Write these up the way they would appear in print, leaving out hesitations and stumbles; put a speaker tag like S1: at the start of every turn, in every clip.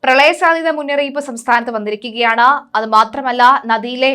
S1: പ്രളയ സാധ്യത മുന്നറിയിപ്പ് സംസ്ഥാനത്ത് വന്നിരിക്കുകയാണ്. അത് മാത്രമല്ല, നദിയിലെ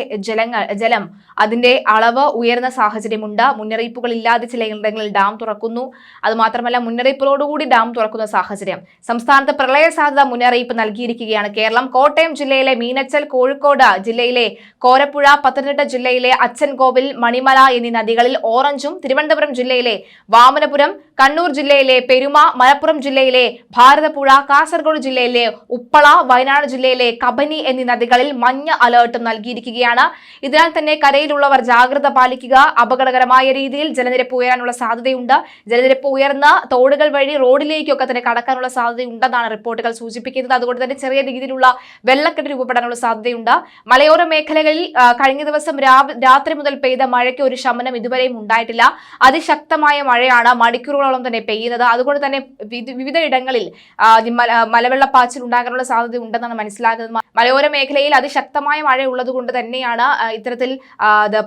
S1: ജലം അതിന്റെ അളവ് ഉയർന്ന സാഹചര്യമുണ്ട്. മുന്നറിയിപ്പുകൾ ഇല്ലാതെ ചിലയിടങ്ങളിൽ ഡാം തുറക്കുന്നു. അത് മാത്രമല്ല, മുന്നറിയിപ്പോടുകൂടി ഡാം തുറക്കുന്ന സാഹചര്യം. സംസ്ഥാനത്ത് പ്രളയ സാധ്യത മുന്നറിയിപ്പ് നൽകിയിരിക്കുകയാണ് കേരളം. കോട്ടയം ജില്ലയിലെ മീനച്ചൽ, കോഴിക്കോട് ജില്ലയിലെ കോരപ്പുഴ, പത്തനംതിട്ട ജില്ലയിലെ അച്ചൻകോവിൽ, മണിമല എന്നീ നദികളിൽ ഓറഞ്ചും, തിരുവനന്തപുരം ജില്ലയിലെ വാമനപുരം, കണ്ണൂർ ജില്ലയിലെ പെരുമ, മലപ്പുറം ജില്ലയിലെ ഭാരതപ്പുഴ, കാസർഗോഡ് ജില്ലയിലെ ഉപ്പള, വയനാട് ജില്ലയിലെ കബനി എന്നീ നദികളിൽ മഞ്ഞ അലേർട്ടും നൽകിയിരിക്കുകയാണ്. ഇതിനാൽ തന്നെ കരയിലുള്ളവർ ജാഗ്രത പാലിക്കുക. അപകടകരമായ രീതിയിൽ ജലനിരപ്പ് ഉയരാനുള്ള സാധ്യതയുണ്ട്. ജലനിരപ്പ് ഉയർന്ന തോടുകൾ വഴി റോഡിലേക്കൊക്കെ തന്നെ കടക്കാനുള്ള സാധ്യതയുണ്ടെന്നാണ് റിപ്പോർട്ടുകൾ സൂചിപ്പിക്കുന്നത്. അതുകൊണ്ട് തന്നെ ചെറിയ രീതിയിലുള്ള വെള്ളക്കെട്ട് രൂപപ്പെടാനുള്ള സാധ്യതയുണ്ട്. മലയോര മേഖലകളിൽ കഴിഞ്ഞ ദിവസം രാത്രി മുതൽ പെയ്ത മഴയ്ക്ക് ഒരു ശമനം ഇതുവരെയും ഉണ്ടായിട്ടില്ല. അതിശക്തമായ മഴയാണ് മണിക്കൂറുകളോളം തന്നെ പെയ്യുന്നത്. അതുകൊണ്ട് തന്നെ വിവിധ ഇടങ്ങളിൽ മലവെള്ളപ്പാച്ചിൽ ഉണ്ടാകാനുള്ള സാധ്യത ഉണ്ടെന്നാണ് മനസ്സിലാക്കുന്നത്. മലയോര മേഖലയിൽ അതിശക്തമായ മഴ ഉള്ളത് കൊണ്ട് തന്നെയാണ് ഇത്തരത്തിൽ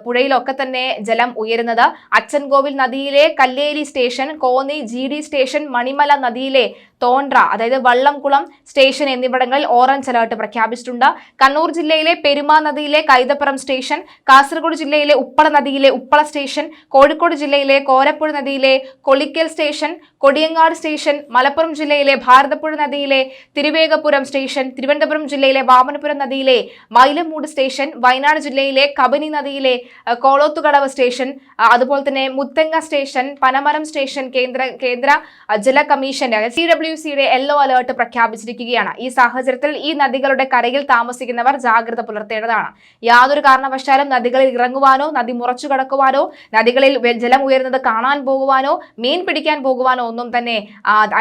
S1: പുഴയിലൊക്കെ തന്നെ ജലം ഉയരുന്നത്. അച്ചൻകോവിൽ നദിയിലെ Kalleli station, Konni GD station, Manimala നദിയിലെ തോണ്ട്ര അതായത് വള്ളംകുളം സ്റ്റേഷൻ എന്നിവിടങ്ങളിൽ ഓറഞ്ച് അലർട്ട് പ്രഖ്യാപിച്ചിട്ടുണ്ട്. കണ്ണൂർ ജില്ലയിലെ പെരുമ നദിയിലെ കൈതപ്പുറം സ്റ്റേഷൻ, കാസർഗോഡ് ജില്ലയിലെ ഉപ്പള നദിയിലെ ഉപ്പള സ്റ്റേഷൻ, കോഴിക്കോട് ജില്ലയിലെ കോരപ്പുഴ നദിയിലെ കൊളിക്കൽ സ്റ്റേഷൻ, കൊടിയങ്ങാട് സ്റ്റേഷൻ, മലപ്പുറം ജില്ലയിലെ ഭാരതപ്പുഴ നദിയിലെ തിരുവേഗപുരം സ്റ്റേഷൻ, തിരുവനന്തപുരം ജില്ലയിലെ വാമനപുരം നദിയിലെ മൈലമൂട് സ്റ്റേഷൻ, വയനാട് ജില്ലയിലെ കബനി നദിയിലെ കോളോത്തുകടവ് സ്റ്റേഷൻ, അതുപോലെ തന്നെ മുത്തങ്ങ സ്റ്റേഷൻ, പനമരം സ്റ്റേഷൻ കേന്ദ്ര ജല കമ്മീഷന്റെ CWCയുടെ യെല്ലോ അലേർട്ട് പ്രഖ്യാപിച്ചിരിക്കുകയാണ്. ഈ സാഹചര്യത്തിൽ ഈ നദികളുടെ കരയിൽ താമസിക്കുന്നവർ ജാഗ്രത പുലർത്തേണ്ടതാണ്. യാതൊരു കാരണവശാലും നദികളിൽ ഇറങ്ങുവാനോ, നദി മുറച്ചു കടക്കുവാനോ, നദികളിൽ ജലം ഉയരുന്നത് കാണാൻ പോകുവാനോ, മീൻ പിടിക്കാൻ പോകുവാനോ ഒന്നും തന്നെ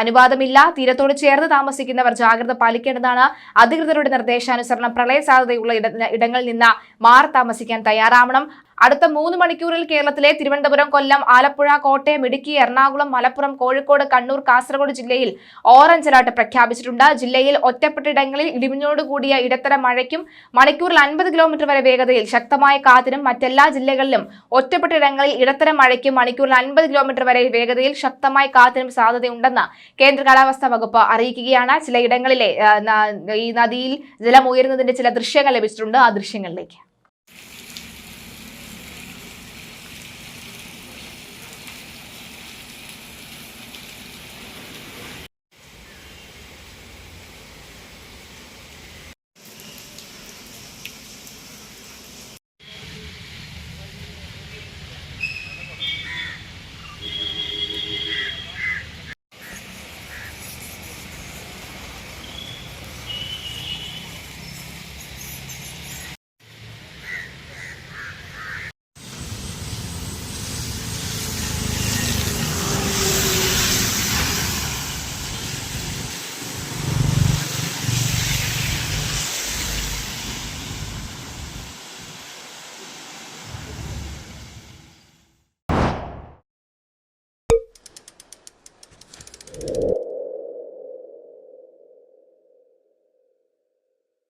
S1: അനുവാദമില്ല. തീരത്തോട് ചേർന്ന് താമസിക്കുന്നവർ ജാഗ്രത പാലിക്കേണ്ടതാണ്. അധികൃതരുടെ നിർദ്ദേശാനുസരണം പ്രളയ സാധ്യതയുള്ള ഇടങ്ങളിൽ നിന്ന് മാറി താമസിക്കാൻ തയ്യാറാവണം. അടുത്ത 3 മണിക്കൂറിൽ കേരളത്തിലെ തിരുവനന്തപുരം, കൊല്ലം, ആലപ്പുഴ, കോട്ടയം, ഇടുക്കി, എറണാകുളം, മലപ്പുറം, കോഴിക്കോട്, കണ്ണൂർ, കാസർഗോഡ് ജില്ലയിൽ ഓറഞ്ച് അലർട്ട് പ്രഖ്യാപിച്ചിട്ടുണ്ട്. ജില്ലയിൽ ഒറ്റപ്പെട്ടയിടങ്ങളിൽ ഇടിമിന്നലോടുകൂടിയ ഇടത്തരം മഴയ്ക്കും മണിക്കൂറിൽ 50 കിലോമീറ്റർ വരെ വേഗതയിൽ ശക്തമായ കാറ്റിനും മറ്റെല്ലാ ജില്ലകളിലും ഒറ്റപ്പെട്ടയിടങ്ങളിൽ ഇടത്തരം മഴയ്ക്കും മണിക്കൂറിൽ 50 കിലോമീറ്റർ വരെ വേഗതയിൽ ശക്തമായ കാറ്റിനും സാധ്യതയുണ്ടെന്ന് കേന്ദ്ര കാലാവസ്ഥാ വകുപ്പ് അറിയിക്കുകയാണ്. ചിലയിടങ്ങളിലെ ഈ നദിയിൽ ജലം ഉയരുന്നതിന്റെ ചില ദൃശ്യങ്ങൾ ലഭിച്ചിട്ടുണ്ട്. ആ ദൃശ്യങ്ങളിലേക്ക്